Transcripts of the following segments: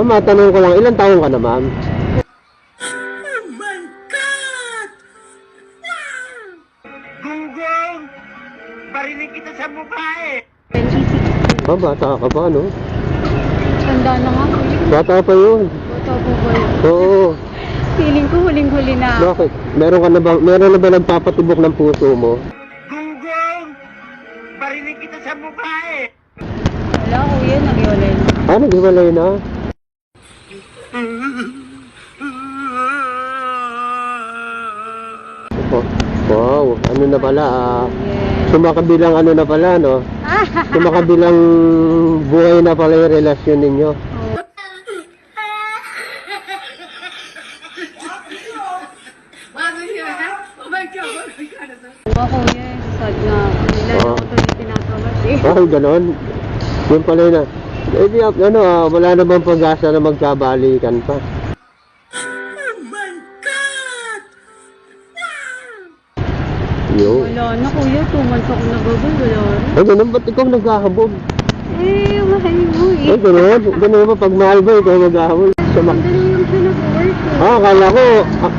Ma'am, matanong ko lang, ilang taon ka na, ma'am? Oh my God! Gunggong! Barinig kita sa mukha eh! 2016. Ah, bata ka pa, no? Tanda na nga kuya. Bata pa yun. Bata po ba yun? Oo. Feeling ko huling-huli na. Bakit? Meron na ba nagpapatibok ng puso mo? Gunggong! Barinig kita sa mukha eh! Wala kuya, nag-iwalay na. Ah, naghiwalay na? Wow, ano na pala, sumakabilang ano na pala, no? Sumakabilang buhay na pala yung relasyon ninyo. Oo kuya, sad nga. Nila Oo. ako ito yung tinatawas eh. Ah, ganon. Yun pala yun, eh di, ano, wala namang pag-asa na magkabalikan pa. Oh my God! Yun. Wala na kuya, 2 months ako nagagawin. Wala na. Ay, ganun, ba't ikaw naghahabog? Mahal mo eh. Ay, ganun. Ganun ba, pag mahal ba, ikaw naghahabog? Mandali yung siya nag-work eh. Ah,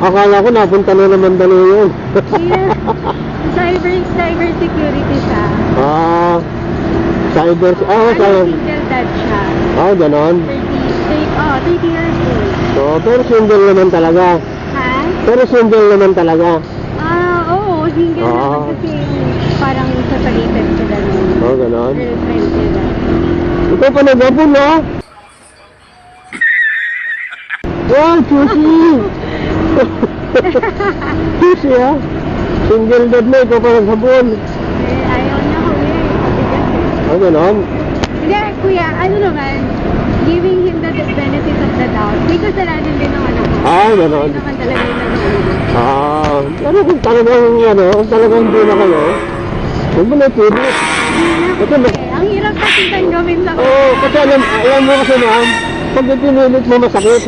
akala ko napunta na naman dalo yun. Kuya, cyber security siya. Ah, cyber, Single dad siya. Ah, ganon. 30 years old. So, pero single naman talaga. Ha? Pero single naman talaga. Oo, single naman kasi parang separated sila nung Oh, ganon. girlfriend nila. Ikaw pa nagabon, ha? Wow, juicy! Juicy, ha? Single dad na, ikaw pa naghabon. Ayaw niya kuya, kabigat eh. Ah, ganon. Hindi, kuya, ano naman, giving him the benefit of the doubt. May kasalanan din naman ako. Ah, ganon. Hindi naman talaga yung nag-ano. Ah, pero kung talagang hindi na kayo, huwag mo na pili. Kasi, Ang hirap kasi tanggapin sa kasi alam mo kasi, ma'am, pag pinilit mo masakit.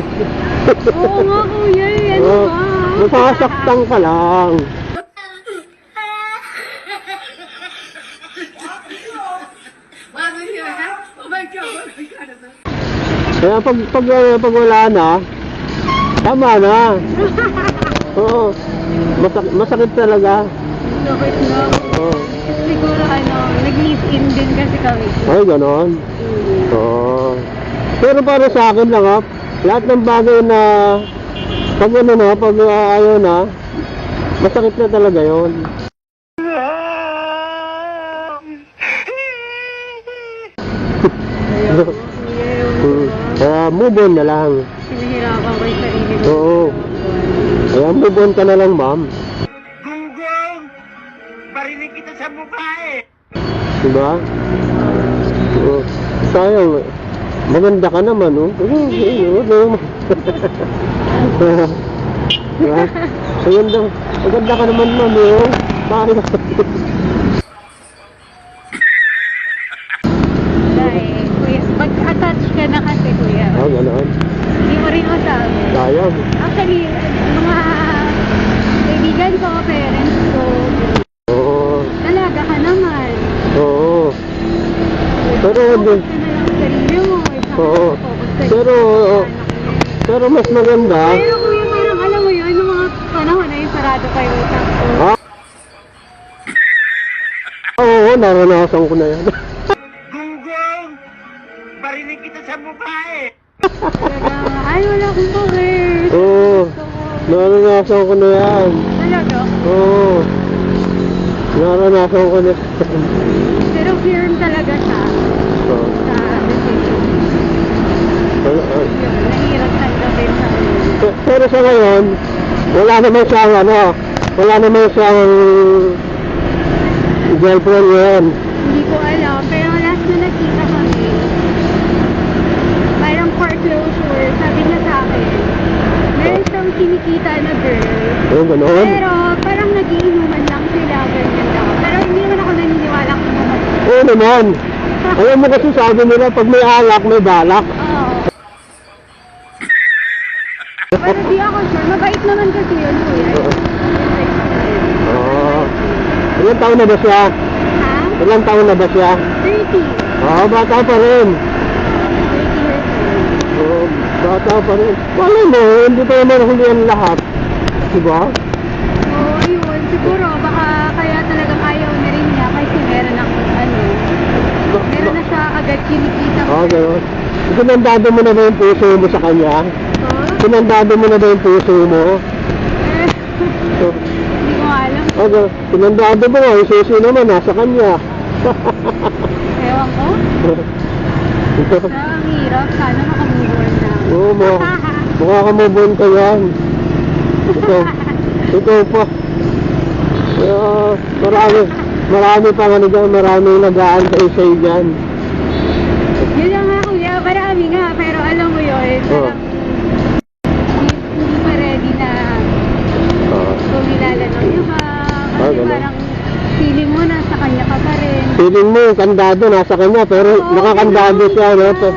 Oo nga kuya, ano Oh, ba? nasasaktan ka lang. Oh my God! Kaya pag wala na, tama na. Oo. Masakit talaga. Sakit na. Oo. Siguro nag-live-in din kasi kami. Ay, ganon. Oo. Pero para sa akin lang, lahat ng bagay na pag ayaw na, masakit na talaga yon. Kaya move on na lang. Pinahirapan ko yung sarili ko. Oo. Kaya move on ka na lang, ma'am. Gunggong! Barinig kita sa mukha eh! Diba? Oo. Sayang. Maganda ka naman, oh. Diba? Maganda ka naman, ma'am, oh. Bakit? Wala eh. Kuya, pag-attach ka na kasi kuya. Ah, gano'n. Hindi mo rin masabi. Sayang. Actually, mga kaibigan ko, parents ko, Oo. talaga ka naman. Oo. Pero, Focus ka na lang sa sarili mo. Oo. Focus ka Pero- sa pero mas maganda. Pero kuya, parang alam mo yun, yung mga panahon na yung sarado pa yung utang ko. Ah? Oo, naranasan ko na yan. Gunggong! Barinig kita sa mukha eh! Talaga, ay wala akong power. Oo. Naranasan ko na yan. Talaga. Oo. Naranasan ko na. Pero firm talaga siya Oo. sa decision. Yun, nahirap tanggapin sa Pero sa ngayon, wala naman siyang girlfriend ngayon. Hindi ko alam, pero last na nakita kami, parang foreclosure, sabi niya sa akin, meron siyang kinikita na girl, Ayun, ganoon. pero parang nagiinuman lang sila, ganyan lang. Pero hindi naman ako naniniwala kung naman. Oo naman. Alam mo kasi sabi nila, pag may alak, may balak. Oo. Pero di ako sure, mabait naman kasi yun, kuya. Oo. Ilang taon na ba siya? Ha? Ilang taon na ba siya? 30. Oo, bata pa rin. 30 years old. Oo. Bata pa rin. Wala mo, hindi pa naman huli ang lahat. Diba? Oo, yun. Siguro, baka kaya talagang ayaw na rin niya kasi meron ng meron na siya agad kinikita ko. Oo, gano'n. Pinandado mo na ba yung puso mo sa kanya? So, Pinandado mo na ba yung puso mo? hindi ko alam. Okay, pinandado mo nga, yung susi naman, nasa kanya. Ewan ko. Ang hirap. Sana makamove on na. Oo mo, mukha ka mabon ka yan. Ikaw pa. Marami pa nga dyan, maraming nag-aantay sa'yo dyan. Yun lang nga kuya, marami nga, pero alam mo yun, Oo. parang hindi pa ready na Oo. kumilala ng iba. Kasi ganun. parang feeling mo na sa kanya ka pa rin. Feeling mo, kandado nasa kanya, pero Oo, nakakandado ganun, siya, no? kuya.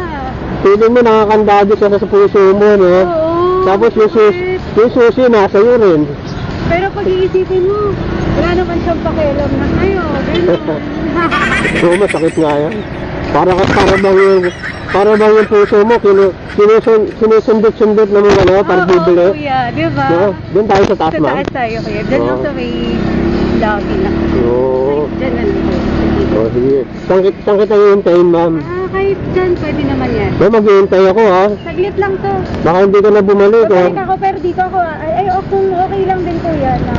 Feeling mo, nakakandado siya sa puso mo, no? Oo, Tapos bakit? yung susi nasa iyo rin. Pero pag iisipin mo, wala naman siyang pakialam na sa'yo. Ganun. Oo, masakit nga yan. Para bang yung puso mo, sinusundot-sundot na mo, ano, para Oo, bibili. kuya, di ba? No? Doon tayo sa taas, Sa ma'am. taas tayo, kuya. Diyan lang Oo. sa may lobby lang. Oo. Diyan na lang. Oh, sige. Saan kita hihintayin, ma'am? Kahit dyan, pwede naman yan. Ma'am, maghihintay ako, ha? Saglit lang to. Baka hindi ka na bumalik, ha? Babalik ako, pero dito ako. Ay, kung okay lang din kuya na